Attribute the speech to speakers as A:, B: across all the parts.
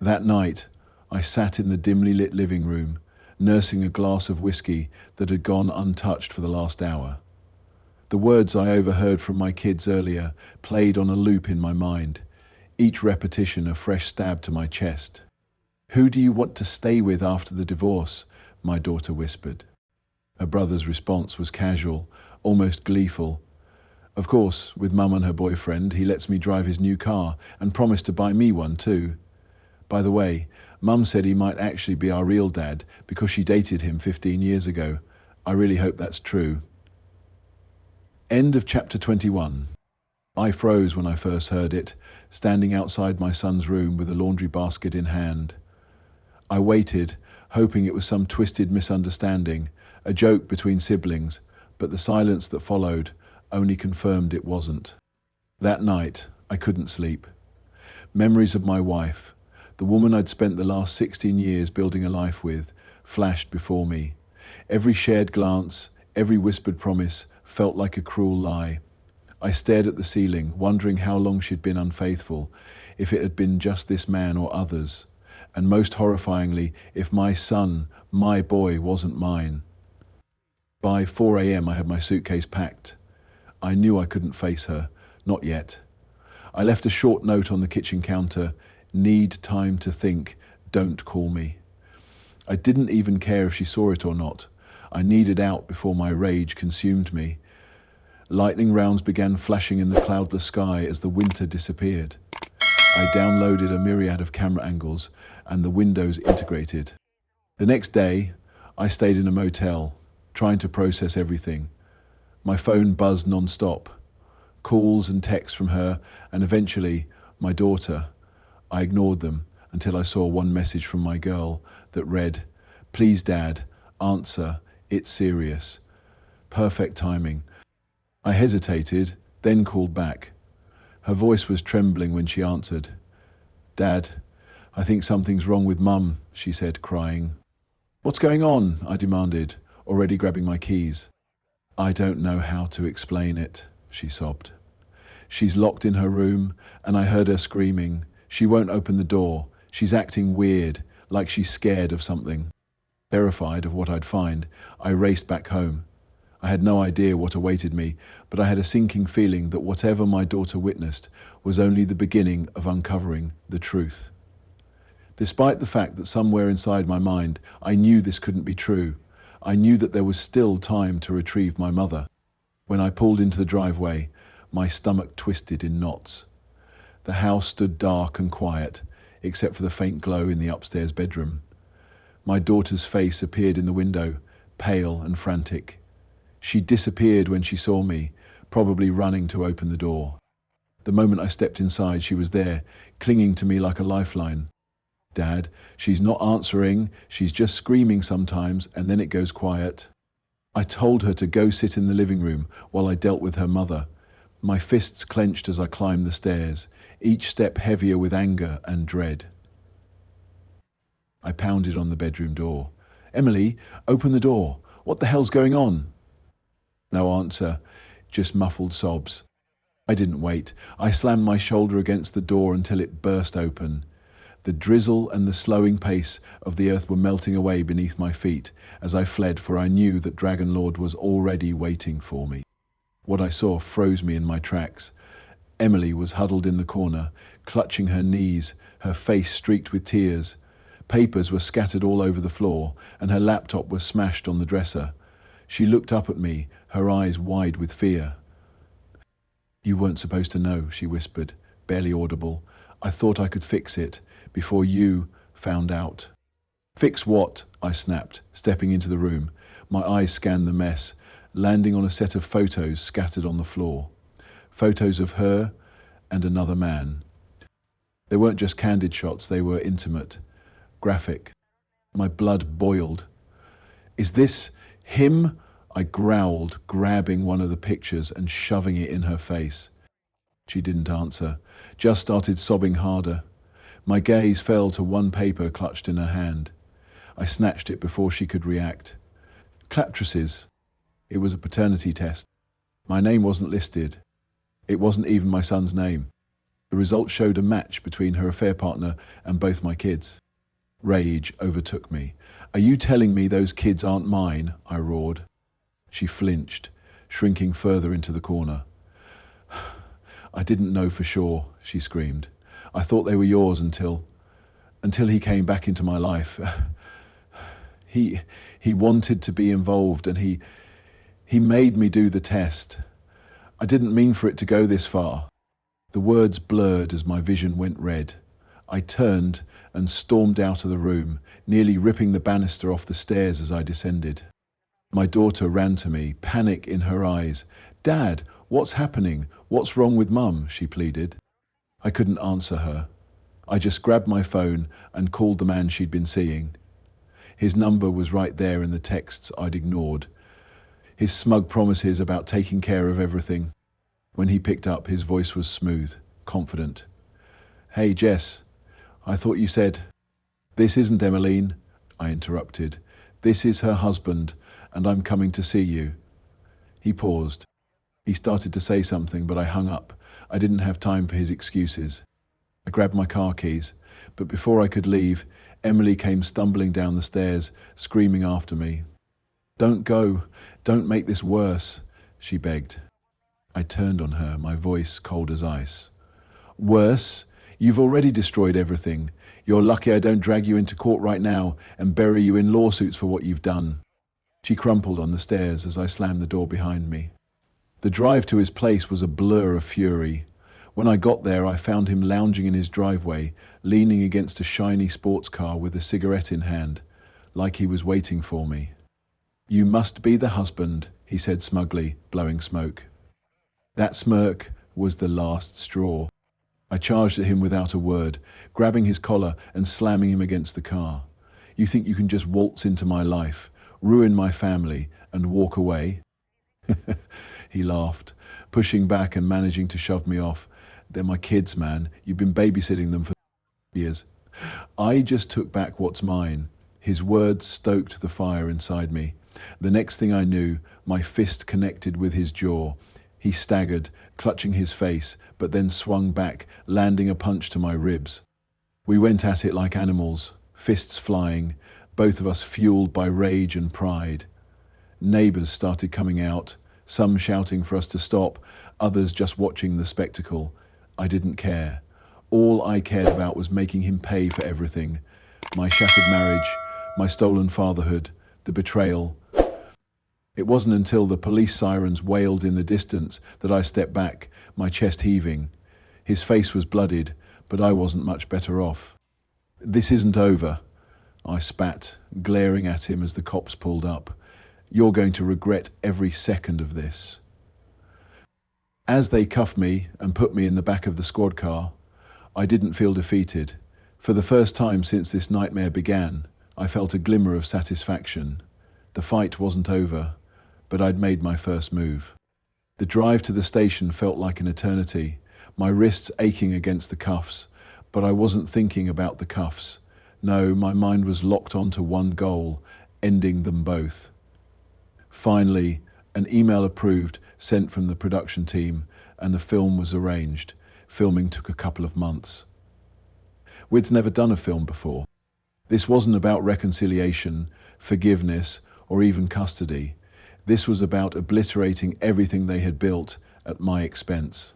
A: That night, I sat in the dimly lit living room, nursing a glass of whiskey that had gone untouched for the last hour. The words I overheard from my kids earlier played on a loop in my mind, each repetition a fresh stab to my chest. "Who do you want to stay with after the divorce?" my daughter whispered. Her brother's response was casual, almost gleeful. "Of course, with Mum and her boyfriend, he lets me drive his new car and promised to buy me one too. By the way, Mum said he might actually be our real dad because she dated him 15 years ago. I really hope that's true." End of chapter 21. I froze when I first heard it, standing outside my son's room with a laundry basket in hand. I waited, hoping it was some twisted misunderstanding, a joke between siblings, but the silence that followed only confirmed it wasn't. That night, I couldn't sleep. Memories of my wife, the woman I'd spent the last 16 years building a life with, flashed before me. Every shared glance, every whispered promise felt like a cruel lie. I stared at the ceiling, wondering how long she'd been unfaithful, if it had been just this man or others, and most horrifyingly, if my son, my boy, wasn't mine. By 4 a.m. I had my suitcase packed. I knew I couldn't face her, not yet. I left a short note on the kitchen counter: "Need time to think, don't call me." I didn't even care if she saw it or not. I needed out before my rage consumed me. Lightning rounds began flashing in the cloudless sky as the winter disappeared. I downloaded a myriad of camera angles and the windows integrated. The next day, I stayed in a motel, trying to process everything. My phone buzzed non-stop. Calls and texts from her, and eventually, my daughter. I ignored them until I saw one message from my girl that read, "Please, Dad, answer. It's serious." Perfect timing. I hesitated, then called back. Her voice was trembling when she answered. "Dad, I think something's wrong with Mum," she said, crying. "What's going on?" I demanded, already grabbing my keys. "I don't know how to explain it," she sobbed. "She's locked in her room, and I heard her screaming. She won't open the door. She's acting weird, like she's scared of something." Terrified of what I'd find, I raced back home. I had no idea what awaited me, but I had a sinking feeling that whatever my daughter witnessed was only the beginning of uncovering the truth. Despite the fact that somewhere inside my mind, I knew this couldn't be true, I knew that there was still time to retrieve my mother. When I pulled into the driveway, my stomach twisted in knots. The house stood dark and quiet, except for the faint glow in the upstairs bedroom. My daughter's face appeared in the window, pale and frantic. She disappeared when she saw me, probably running to open the door. The moment I stepped inside, she was there, clinging to me like a lifeline. "Dad, she's not answering, she's just screaming sometimes, and then it goes quiet." I told her to go sit in the living room while I dealt with her mother. My fists clenched as I climbed the stairs, each step heavier with anger and dread. I pounded on the bedroom door. "Emily, open the door. What the hell's going on?" No answer, just muffled sobs. I didn't wait. I slammed my shoulder against the door until it burst open. The drizzle and the slowing pace of the earth were melting away beneath my feet as I fled, for I knew that Dragon Lord was already waiting for me. What I saw froze me in my tracks. Emily was huddled in the corner, clutching her knees, her face streaked with tears. Papers were scattered all over the floor, and her laptop was smashed on the dresser. She looked up at me, her eyes wide with fear. "You weren't supposed to know," she whispered, barely audible. "I thought I could fix it before you found out." "Fix what?" I snapped, stepping into the room. My eyes scanned the mess, landing on a set of photos scattered on the floor. Photos of her and another man. They weren't just candid shots, they were intimate, graphic. My blood boiled. "Is this him?" I growled, grabbing one of the pictures and shoving it in her face. She didn't answer, just started sobbing harder. My gaze fell to one paper clutched in her hand. I snatched it before she could react. Claptresses. It was a paternity test. My name wasn't listed. It wasn't even my son's name. The results showed a match between her affair partner and both my kids. Rage overtook me. "Are you telling me those kids aren't mine?" I roared. She flinched, shrinking further into the corner. "I didn't know for sure," she screamed. "I thought they were yours until he came back into my life. He wanted to be involved and he made me do the test. I didn't mean for it to go this far." The words blurred as my vision went red. I turned and stormed out of the room, nearly ripping the banister off the stairs as I descended. My daughter ran to me, panic in her eyes. "Dad, what's happening? What's wrong with Mum?" she pleaded. I couldn't answer her. I just grabbed my phone and called the man she'd been seeing. His number was right there in the texts I'd ignored. His smug promises about taking care of everything. When he picked up, his voice was smooth, confident. "Hey, Jess, I thought you said—" "This isn't Emmeline," I interrupted. "This is her husband, and I'm coming to see you." He paused. He started to say something, but I hung up. I didn't have time for his excuses. I grabbed my car keys, but before I could leave, Emily came stumbling down the stairs, screaming after me. "Don't go. Don't make this worse," she begged. I turned on her, my voice cold as ice. "Worse? You've already destroyed everything. You're lucky I don't drag you into court right now and bury you in lawsuits for what you've done." She crumpled on the stairs as I slammed the door behind me. The drive to his place was a blur of fury. When I got there, I found him lounging in his driveway, leaning against a shiny sports car with a cigarette in hand, like he was waiting for me. "You must be the husband," he said smugly, blowing smoke. That smirk was the last straw. I charged at him without a word, grabbing his collar and slamming him against the car. "You think you can just waltz into my life, ruin my family, and walk away?" He laughed, pushing back and managing to shove me off. "They're my kids, man. You've been babysitting them for years." I just took back what's mine. His words stoked the fire inside me. The next thing I knew, my fist connected with his jaw. He staggered, clutching his face, but then swung back, landing a punch to my ribs. We went at it like animals, fists flying, both of us fueled by rage and pride. Neighbors started coming out, some shouting for us to stop, others just watching the spectacle. I didn't care. All I cared about was making him pay for everything. My shattered marriage, my stolen fatherhood, the betrayal. It wasn't until the police sirens wailed in the distance that I stepped back, my chest heaving. His face was bloodied, but I wasn't much better off. "This isn't over," I spat, glaring at him as the cops pulled up. "You're going to regret every second of this." As they cuffed me and put me in the back of the squad car, I didn't feel defeated. For the first time since this nightmare began, I felt a glimmer of satisfaction. The fight wasn't over, but I'd made my first move. The drive to the station felt like an eternity, my wrists aching against the cuffs, but I wasn't thinking about the cuffs. No, my mind was locked onto one goal, ending them both. Finally, an email approved, sent from the production team, and the film was arranged. Filming took a couple of months. We'd never done a film before. This wasn't about reconciliation, forgiveness, or even custody. This was about obliterating everything they had built at my expense.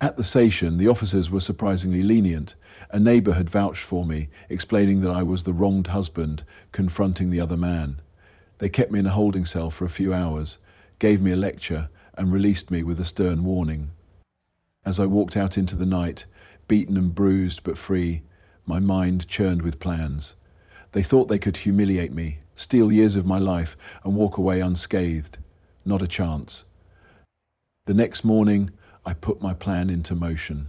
A: At the station, the officers were surprisingly lenient. A neighbor had vouched for me, explaining that I was the wronged husband confronting the other man. They kept me in a holding cell for a few hours, gave me a lecture, and released me with a stern warning. As I walked out into the night, beaten and bruised but free, my mind churned with plans. They thought they could humiliate me, steal years of my life, and walk away unscathed. Not a chance. The next morning, I put my plan into motion.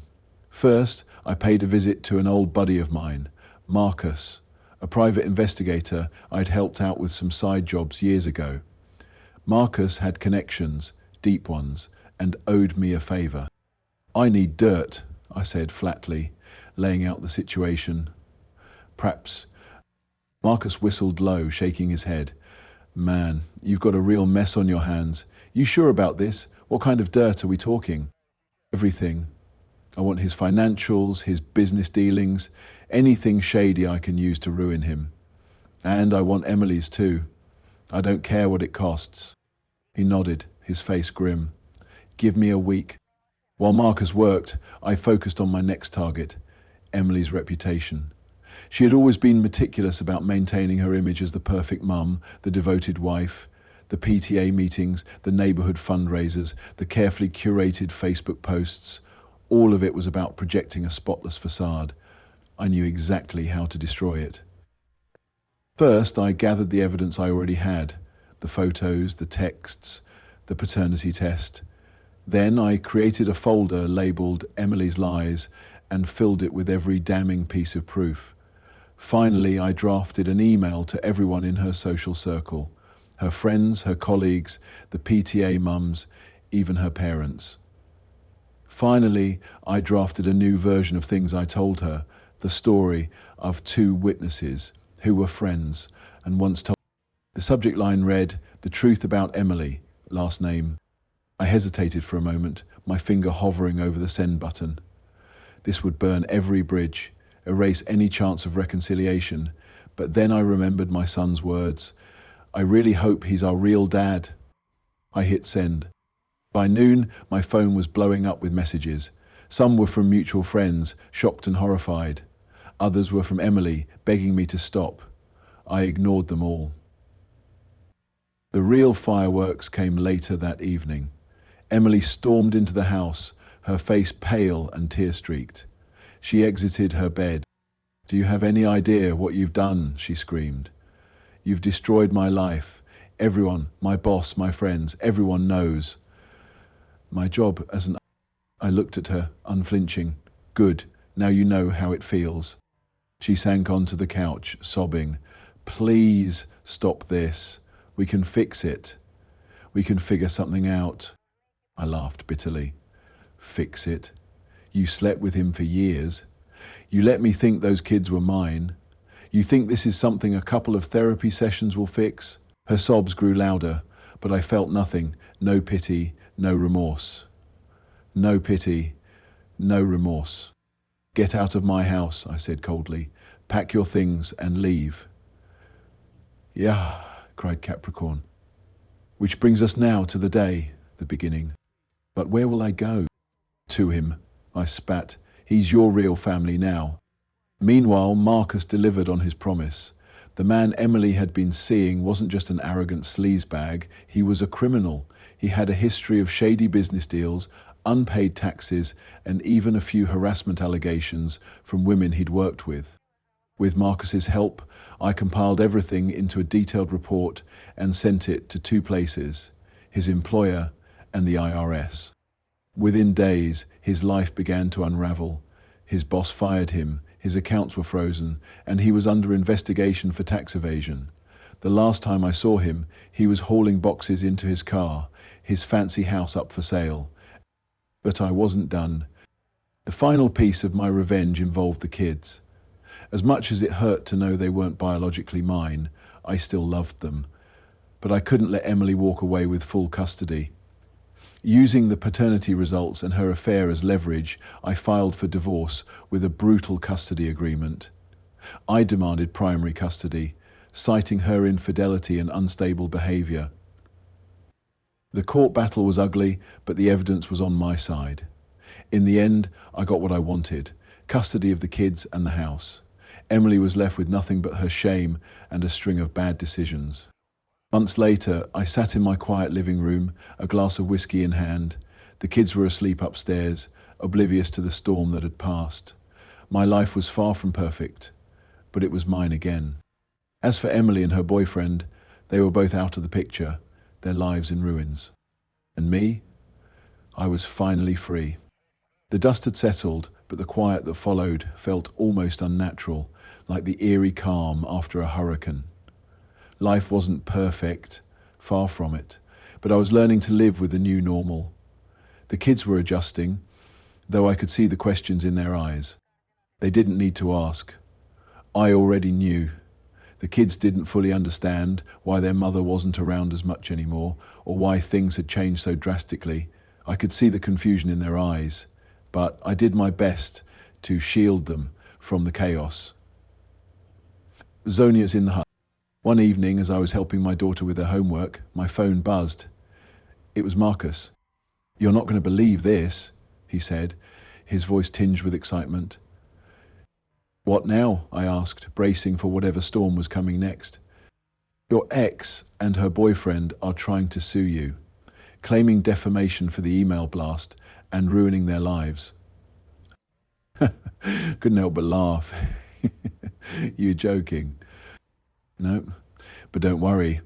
A: First, I paid a visit to an old buddy of mine, Marcus, a private investigator I'd helped out with some side jobs years ago. Marcus had connections, deep ones, and owed me a favor. "I need dirt," I said flatly, laying out the situation. "Perhaps." Marcus whistled low, shaking his head. "Man, you've got a real mess on your hands. You sure about this? What kind of dirt are we talking?" "Everything." I want his financials, his business dealings, anything shady I can use to ruin him. And I want Emily's too. I don't care what it costs. He nodded, his face grim. Give me a week. While Marcus worked, I focused on my next target, Emily's reputation. She had always been meticulous about maintaining her image as the perfect mum, the devoted wife. The PTA meetings, the neighbourhood fundraisers, the carefully curated Facebook posts, all of it was about projecting a spotless facade. I knew exactly how to destroy it. First, I gathered the evidence I already had, the photos, the texts, the paternity test. Then I created a folder labelled Emily's Lies and filled it with every damning piece of proof. Finally, I drafted an email to everyone in her social circle, her friends, her colleagues, the PTA mums, even her parents. Finally, I drafted a new version of things I told her, the story of two witnesses who were friends and once told. The subject line read, "The truth about Emily, last name." I hesitated for a moment, my finger hovering over the send button. This would burn every bridge, erase any chance of reconciliation, but then I remembered my son's words. I really hope he's our real dad. I hit send. By noon, my phone was blowing up with messages. Some were from mutual friends, shocked and horrified. Others were from Emily, begging me to stop. I ignored them all. The real fireworks came later that evening. Emily stormed into the house, her face pale and tear-streaked. She exited her bed. "Do you have any idea what you've done?" she screamed. "You've destroyed my life. Everyone, my boss, my friends, everyone knows. My job as an..." I looked at her, unflinching. "Good, now you know how it feels." She sank onto the couch, sobbing. "Please stop this. We can fix it. We can figure something out." I laughed bitterly. "Fix it? You slept with him for years. You let me think those kids were mine. You think this is something a couple of therapy sessions will fix?" Her sobs grew louder, but I felt nothing, no pity, no remorse. No pity, no remorse. "Get out of my house," I said coldly. "Pack your things and leave." "Yeah," cried Capricorn. "Which brings us now to the day, the beginning. But where will I go?" "To him," I spat. "He's your real family now." Meanwhile, Marcus delivered on his promise. The man Emily had been seeing wasn't just an arrogant sleazebag, he was a criminal. He had a history of shady business deals, unpaid taxes, and even a few harassment allegations from women he'd worked with. With Marcus's help, I compiled everything into a detailed report and sent it to two places, his employer and the IRS. Within days, his life began to unravel. His boss fired him, his accounts were frozen, and he was under investigation for tax evasion. The last time I saw him, he was hauling boxes into his car, his fancy house up for sale. But I wasn't done. The final piece of my revenge involved the kids. As much as it hurt to know they weren't biologically mine, I still loved them. But I couldn't let Emily walk away with full custody. Using the paternity results and her affair as leverage, I filed for divorce with a brutal custody agreement. I demanded primary custody, citing her infidelity and unstable behaviour. The court battle was ugly, but the evidence was on my side. In the end, I got what I wanted, custody of the kids and the house. Emily was left with nothing but her shame and a string of bad decisions. Months later, I sat in my quiet living room, a glass of whiskey in hand. The kids were asleep upstairs, oblivious to the storm that had passed. My life was far from perfect, but it was mine again. As for Emily and her boyfriend, they were both out of the picture, their lives in ruins. And me? I was finally free. The dust had settled, but the quiet that followed felt almost unnatural, like the eerie calm after a hurricane. Life wasn't perfect, far from it, but I was learning to live with the new normal. The kids were adjusting, though I could see the questions in their eyes. They didn't need to ask. I already knew. The kids didn't fully understand why their mother wasn't around as much anymore, or why things had changed so drastically. I could see the confusion in their eyes. but I did my best to shield them from the chaos. Zonia's in the hut. One evening, as I was helping my daughter with her homework, my phone buzzed. It was Marcus. "You're not going to believe this," he said, his voice tinged with excitement. "What now?" I asked, bracing for whatever storm was coming next. "Your ex and her boyfriend are trying to sue you, claiming defamation for the email blast and ruining their lives." Couldn't help but laugh. "You're joking." "No, but don't worry.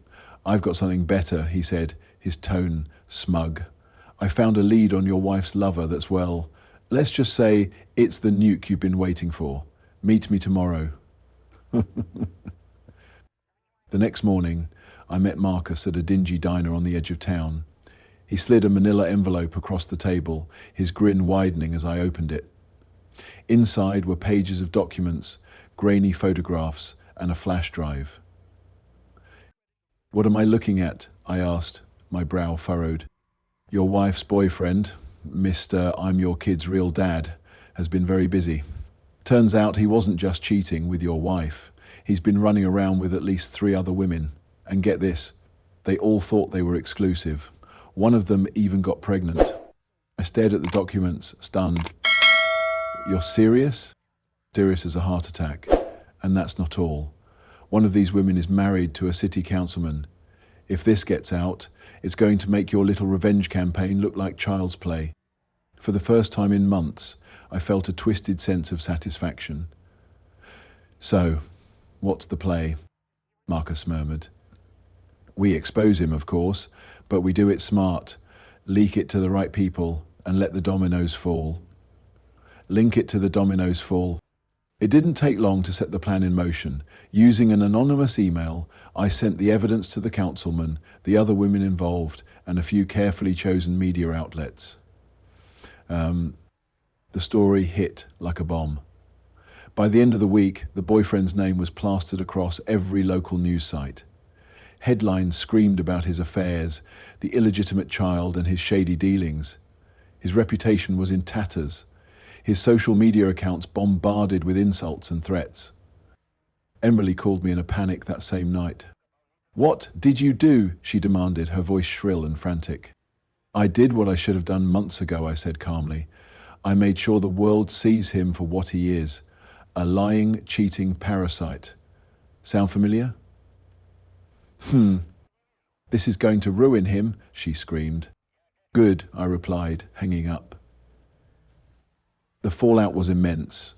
A: I've got something better," he said, his tone smug. "I found a lead on your wife's lover that's, well, let's just say it's the nuke you've been waiting for. Meet me tomorrow." The next morning, I met Marcus at a dingy diner on the edge of town. He slid a manila envelope across the table, his grin widening as I opened it. Inside were pages of documents, grainy photographs, and a flash drive. "What am I looking at?" I asked, my brow furrowed. "Your wife's boyfriend, Mr. I'm your kid's real dad, has been very busy. Turns out he wasn't just cheating with your wife. He's been running around with at least 3 other women. And get this, they all thought they were exclusive. One of them even got pregnant." I stared at the documents, stunned. "You're serious?" "Serious as a heart attack. And that's not all. One of these women is married to a city councilman. If this gets out, it's going to make your little revenge campaign look like child's play." For the first time in months, I felt a twisted sense of satisfaction. "So, what's the play?" Marcus murmured. "We expose him, of course, but we do it smart. Leak it to the right people and let the dominoes fall." Link it to the dominoes fall. It didn't take long to set the plan in motion. Using an anonymous email, I sent the evidence to the councilman, the other women involved, and a few carefully chosen media outlets. The story hit like a bomb. By the end of the week, the boyfriend's name was plastered across every local news site. Headlines screamed about his affairs, the illegitimate child, and his shady dealings. His reputation was in tatters. His social media accounts bombarded with insults and threats. Emily called me in a panic that same night. "What did you do?" she demanded, her voice shrill and frantic. "I did what I should have done months ago," I said calmly. "I made sure the world sees him for what he is, a lying, cheating parasite. Sound familiar?" "This is going to ruin him," she screamed. "Good," I replied, hanging up. The fallout was immense.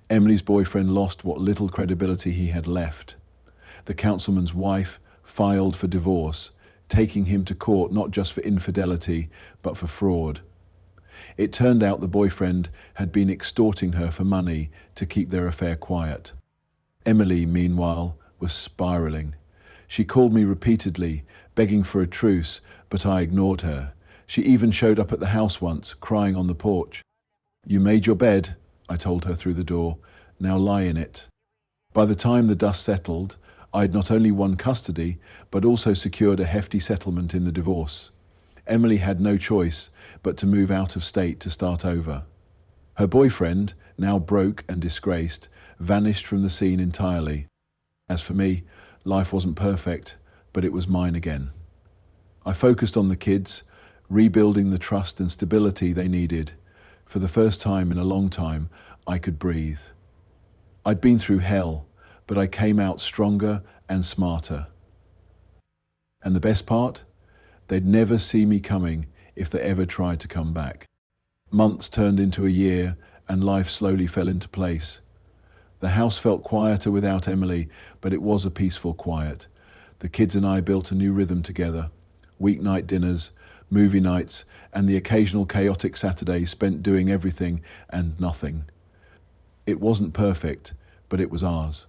A: Emily's boyfriend lost what little credibility he had left. The councilman's wife filed for divorce, taking him to court not just for infidelity, but for fraud. It turned out the boyfriend had been extorting her for money to keep their affair quiet. Emily, meanwhile, was spiraling. She called me repeatedly, begging for a truce, but I ignored her. She even showed up at the house once, crying on the porch. "You made your bed," I told her through the door. "Now lie in it." By the time the dust settled, I'd not only won custody, but also secured a hefty settlement in the divorce. Emily had no choice but to move out of state to start over. Her boyfriend, now broke and disgraced, vanished from the scene entirely. As for me, life wasn't perfect, but it was mine again. I focused on the kids, rebuilding the trust and stability they needed. For the first time in a long time, I could breathe. I'd been through hell, but I came out stronger and smarter. And the best part? They'd never see me coming if they ever tried to come back. Months turned into a year, and life slowly fell into place. The house felt quieter without Emily, but it was a peaceful quiet. The kids and I built a new rhythm together. Weeknight dinners, movie nights, and the occasional chaotic Saturday spent doing everything and nothing. It wasn't perfect, but it was ours.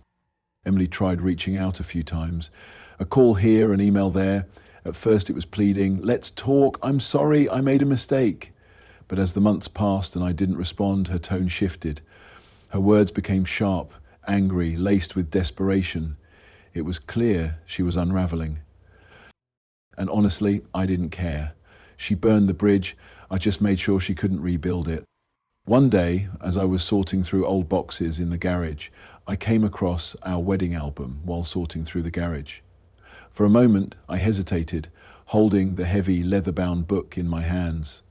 A: Emily tried reaching out a few times. A call here, an email there. At first it was pleading, "Let's talk, I'm sorry, I made a mistake." But as the months passed and I didn't respond, her tone shifted. Her words became sharp, angry, laced with desperation. It was clear she was unraveling. And honestly, I didn't care. She burned the bridge. I just made sure she couldn't rebuild it. One day, as I was sorting through old boxes in the garage, I came across our wedding album while sorting through the garage. For a moment, I hesitated, holding the heavy leather-bound book in my hands.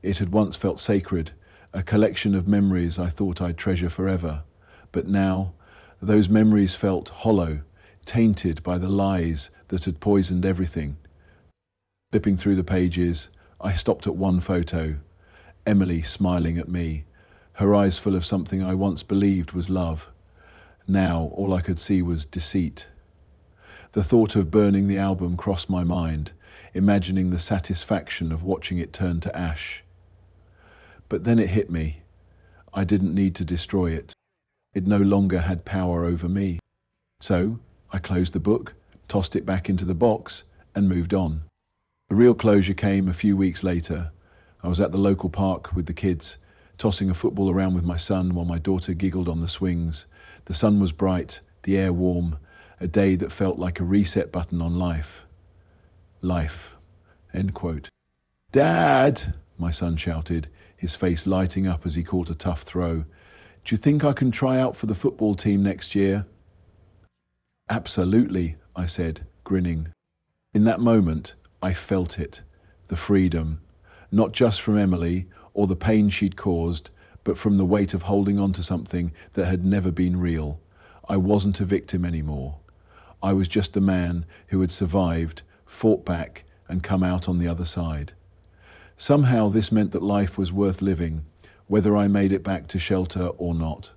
A: It had once felt sacred, a collection of memories I thought I'd treasure forever. But now, those memories felt hollow, tainted by the lies that had poisoned everything. Flipping through the pages, I stopped at one photo, Emily smiling at me, her eyes full of something I once believed was love. Now, all I could see was deceit. The thought of burning the album crossed my mind, imagining the satisfaction of watching it turn to ash. But then it hit me. I didn't need to destroy it. It no longer had power over me. So, I closed the book, tossed it back into the box, and moved on. The real closure came a few weeks later. I was at the local park with the kids, tossing a football around with my son while my daughter giggled on the swings. The sun was bright, the air warm, a day that felt like a reset button on life. Life. End quote. "Dad!" my son shouted, his face lighting up as he caught a tough throw. "Do you think I can try out for the football team next year?" "Absolutely," I said, grinning. In that moment, I felt it, the freedom, not just from Emily or the pain she'd caused, but from the weight of holding on to something that had never been real. I wasn't a victim anymore. I was just a man who had survived, fought back, and come out on the other side. Somehow this meant that life was worth living, whether I made it back to shelter or not.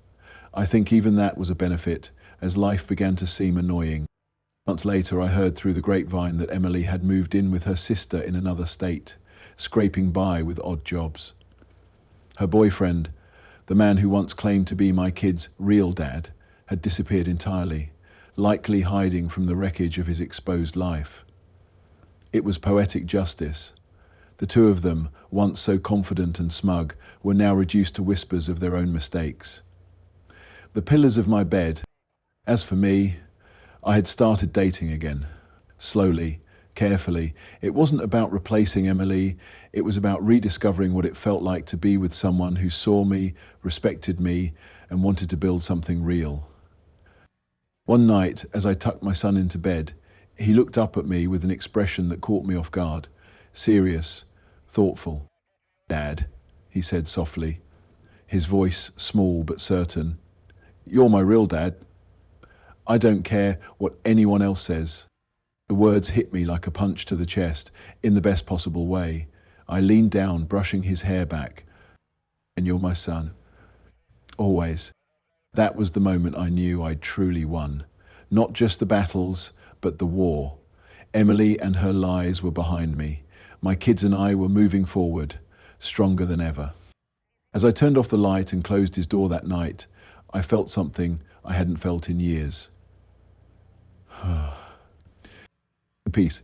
A: I think even that was a benefit, as life began to seem annoying. Months later, I heard through the grapevine that Emily had moved in with her sister in another state, scraping by with odd jobs. Her boyfriend, the man who once claimed to be my kid's real dad, had disappeared entirely, likely hiding from the wreckage of his exposed life. It was poetic justice. The two of them, once so confident and smug, were now reduced to whispers of their own mistakes. The pillars of my bed. As for me, I had started dating again. Slowly, carefully. It wasn't about replacing Emily. It was about rediscovering what it felt like to be with someone who saw me, respected me, and wanted to build something real. One night, as I tucked my son into bed, he looked up at me with an expression that caught me off guard. Serious, thoughtful. "Dad," he said softly, his voice small but certain. "You're my real dad. I don't care what anyone else says." The words hit me like a punch to the chest, in the best possible way. I leaned down, brushing his hair back. "And you're my son. Always." That was the moment I knew I'd truly won. Not just the battles, but the war. Emily and her lies were behind me. My kids and I were moving forward, stronger than ever. As I turned off the light and closed his door that night, I felt something I hadn't felt in years. Peace.